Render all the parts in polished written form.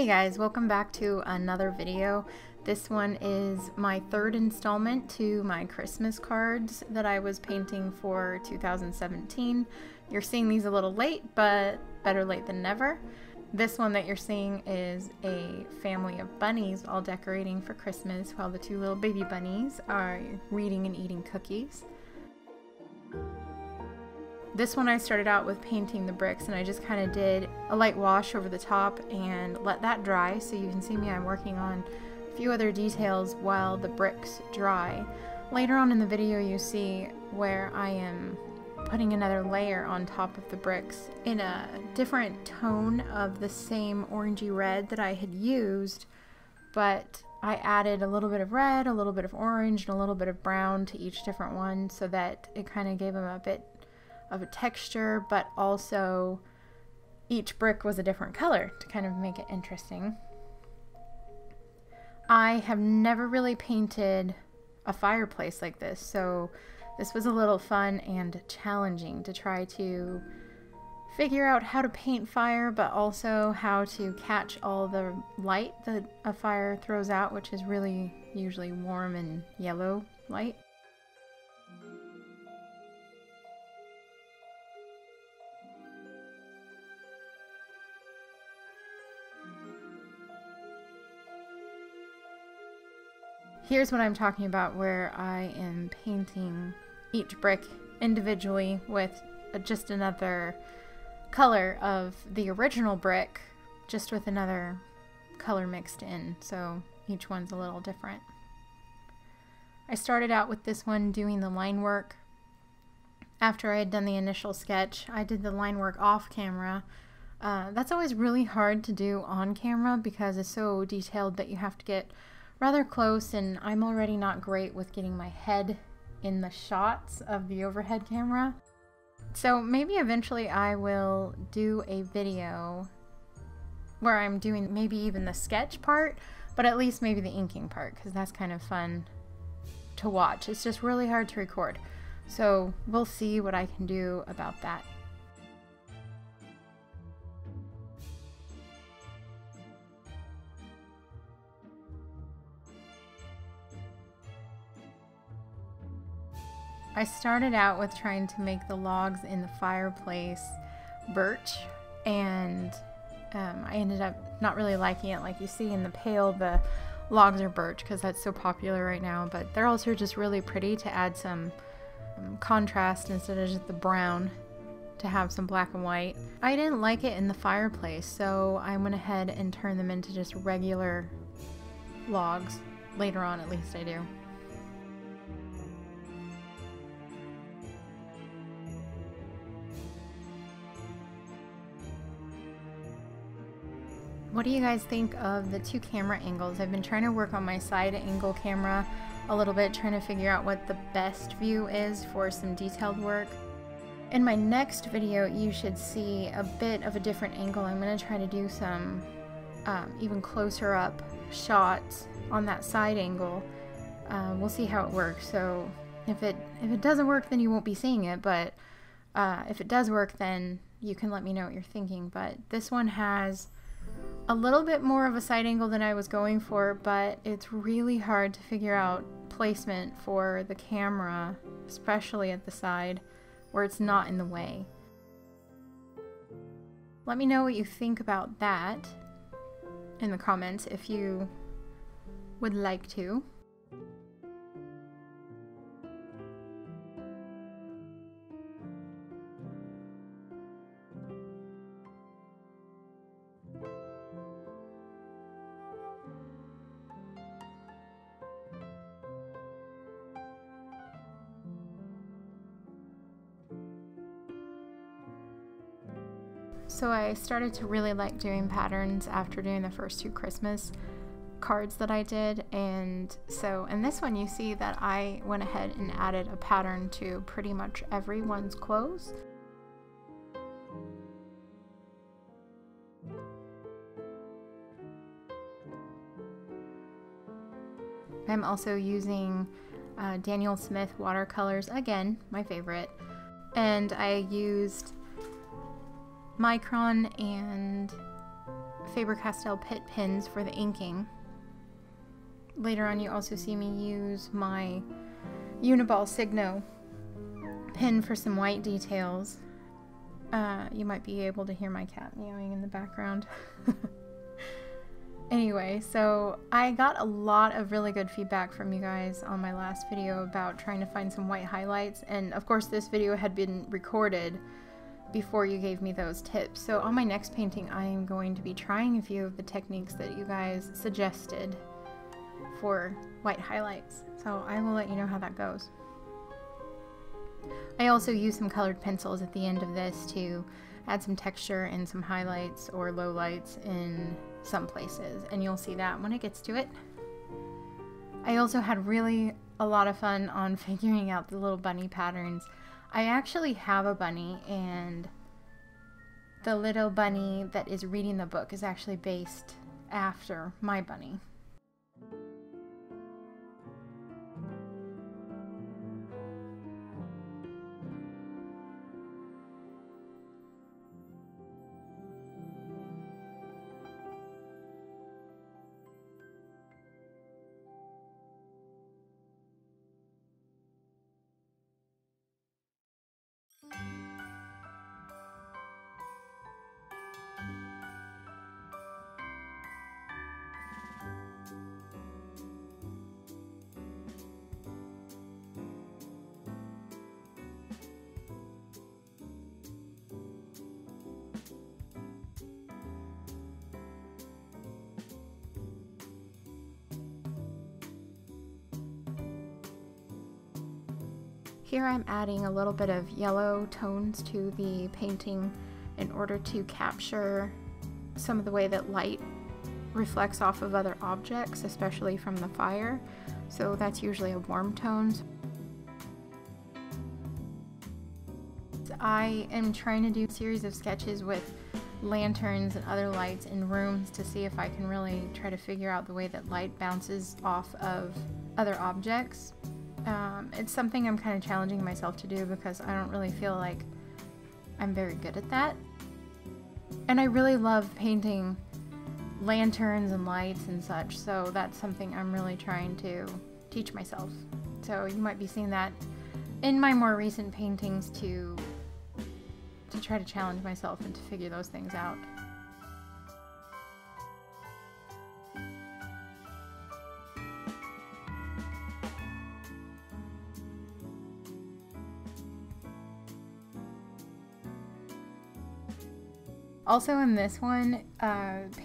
Hey guys, welcome back to another video. This one is my third installment to my Christmas cards that I was painting for 2017. You're seeing these a little late, but better late than never. This one that you're seeing is a family of bunnies all decorating for Christmas while the two little baby bunnies are reading and eating cookies. This one I started out with painting the bricks, and I just kind of did a light wash over the top and let that dry. So you can see me, I'm working on a few other details while the bricks dry. Later on in the video you see where I am putting another layer on top of the bricks in a different tone of the same orangey red that I had used, but I added a little bit of red, a little bit of orange, and a little bit of brown to each different one so that it kind of gave them a bit of a texture, but also each brick was a different color to kind of make it interesting. I have never really painted a fireplace like this, so this was a little fun and challenging to try to figure out how to paint fire, but also how to catch all the light that a fire throws out, which is really usually warm and yellow light. Here's what I'm talking about, where I am painting each brick individually with just another color of the original brick, just with another color mixed in, so each one's a little different. I started out with this one doing the line work. After I had done the initial sketch, I did the line work off camera. That's always really hard to do on camera because it's so detailed that you have to get rather close, and I'm already not great with getting my head in the shots of the overhead camera. So maybe eventually I will do a video where I'm doing maybe even the sketch part, but at least maybe the inking part, because that's kind of fun to watch. It's just really hard to record. So we'll see what I can do about that. I started out with trying to make the logs in the fireplace birch, and I ended up not really liking it. Like you see in the pail, the logs are birch because that's so popular right now, but they're also just really pretty to add some contrast instead of just the brown, to have some black and white. I didn't like it in the fireplace, so I went ahead and turned them into just regular logs. Later on, at least I do. What do you guys think of the two camera angles? I've been trying to work on my side angle camera a little bit, trying to figure out what the best view is for some detailed work. In my next video, you should see a bit of a different angle. I'm going to try to do some even closer up shots on that side angle. We'll see how it works. So if it doesn't work, then you won't be seeing it, but if it does work, then you can let me know what you're thinking. But this one has a little bit more of a side angle than I was going for, but it's really hard to figure out placement for the camera, especially at the side where it's not in the way. Let me know what you think about that in the comments if you would like to. So I started to really like doing patterns after doing the first two Christmas cards that I did, and so in this one you see that I went ahead and added a pattern to pretty much everyone's clothes. I'm also using Daniel Smith watercolors, again, my favorite, and I used Micron and Faber Castell PITT pens for the inking. Later on you also see me use my Uniball Signo pen for some white details. You might be able to hear my cat meowing in the background. Anyway, so I got a lot of really good feedback from you guys on my last video about trying to find some white highlights, and of course this video had been recorded before you gave me those tips. So on my next painting I am going to be trying a few of the techniques that you guys suggested for white highlights. So I will let you know how that goes. I also use some colored pencils at the end of this to add some texture and some highlights or lowlights in some places, and you'll see that when it gets to it. I also had really a lot of fun on figuring out the little bunny patterns. I actually have a bunny, and the little bunny that is reading the book is actually based after my bunny. Here I'm adding a little bit of yellow tones to the painting in order to capture some of the way that light reflects off of other objects, especially from the fire. So that's usually a warm tone. I am trying to do a series of sketches with lanterns and other lights in rooms to see if I can really try to figure out the way that light bounces off of other objects. It's something I'm kind of challenging myself to do because I don't really feel like I'm very good at that. And I really love painting lanterns and lights and such, so that's something I'm really trying to teach myself. So you might be seeing that in my more recent paintings to try to challenge myself and to figure those things out. Also in this one,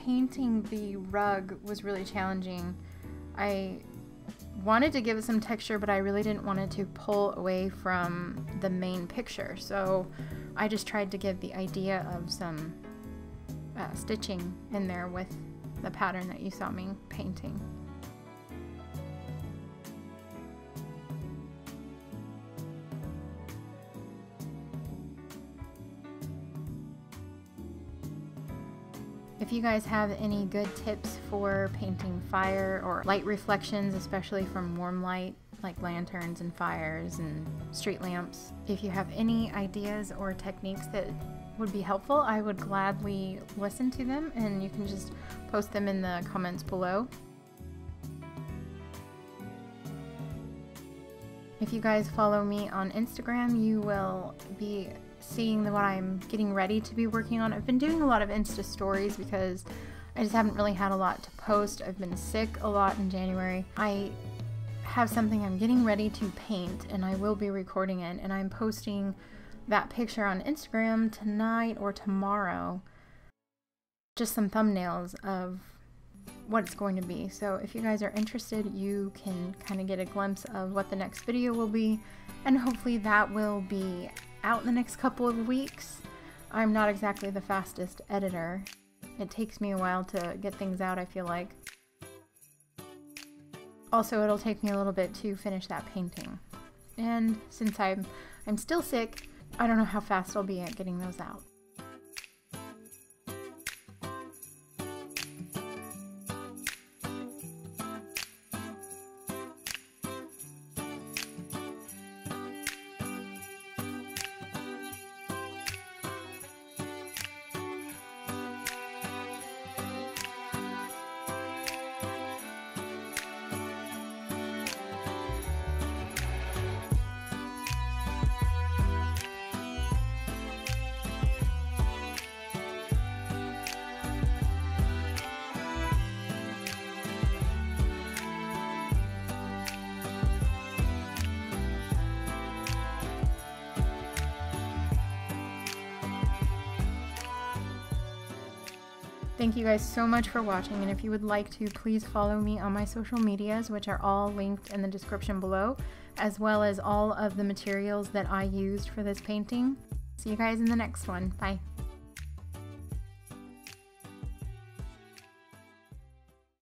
painting the rug was really challenging. I wanted to give it some texture, but I really didn't want it to pull away from the main picture. So I just tried to give the idea of some stitching in there with the pattern that you saw me painting. If you guys have any good tips for painting fire or light reflections, especially from warm light, like lanterns and fires and street lamps, if you have any ideas or techniques that would be helpful, I would gladly listen to them, and you can just post them in the comments below. If you guys follow me on Instagram, you will be seeing what I'm getting ready to be working on. I've been doing a lot of Insta stories because I just haven't really had a lot to post. I've been sick a lot in January. I have something I'm getting ready to paint, and I will be recording it, and I'm posting that picture on Instagram tonight or tomorrow. Just some thumbnails of what it's going to be. So if you guys are interested, you can kind of get a glimpse of what the next video will be, and hopefully that will be out in the next couple of weeks. I'm not exactly the fastest editor. It takes me a while to get things out, I feel like. Also, it'll take me a little bit to finish that painting. And since I'm still sick, I don't know how fast I'll be at getting those out. Thank you guys so much for watching, and if you would like to, please follow me on my social medias, which are all linked in the description below, as well as all of the materials that I used for this painting. See you guys in the next one. Bye.